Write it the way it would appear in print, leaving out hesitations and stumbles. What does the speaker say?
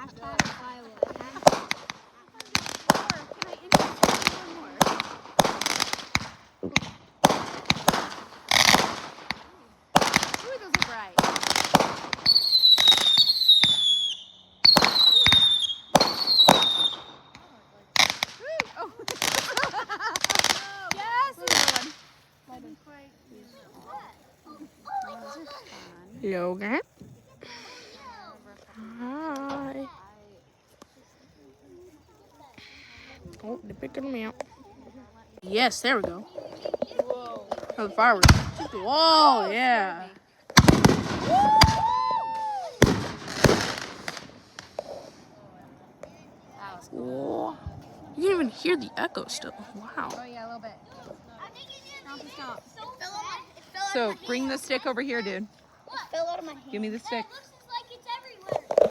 Hashtag firewood. Can I interest one more? Ooh, those are bright. Oh. Yes! Logan. Hi. Oh, they're picking me up. Yes, there we go. Whoa. Oh, the fireworks. Whoa, yeah. That was Whoa. You can even hear the echo still. Wow. Oh yeah, a little bit. Stop. So bring the stick over here, dude. It fell out of my hand. Give me the stick.